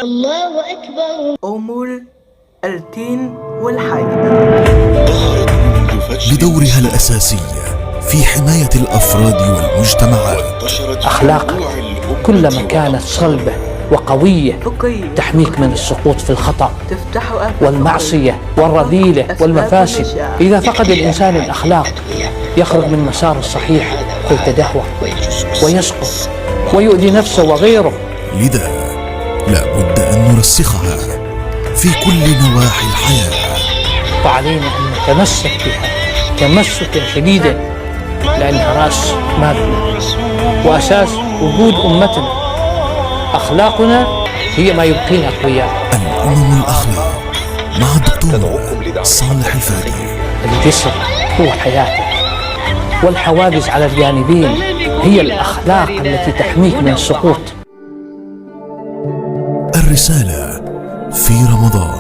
الله أكبر. أمور التين والحيد بدورها الأساسي في حماية الأفراد والمجتمعات. أخلاق كلما كانت صلبة وقوية تحميك من السقوط في الخطأ والمعصية والرذيلة والمفاسد. إذا فقد الإنسان الأخلاق يخرج من مسار الصحيح فيتدهور ويسقط ويؤذي نفسه وغيره. لذا لا بد أن نرسخها في كل نواحي الحياة، وعلينا أن نتمسك بها تمسكا شديدا، لأنها رأس مالنا وأساس وجود أمتنا. أخلاقنا هي ما يبقينا أقوياء. الأمم الأخلاق مع الدكتور صالح الفادي. الجسر هو حياتك، والحواجز على الجانبين هي الأخلاق التي تحميك من السقوط. الرسالة في رمضان.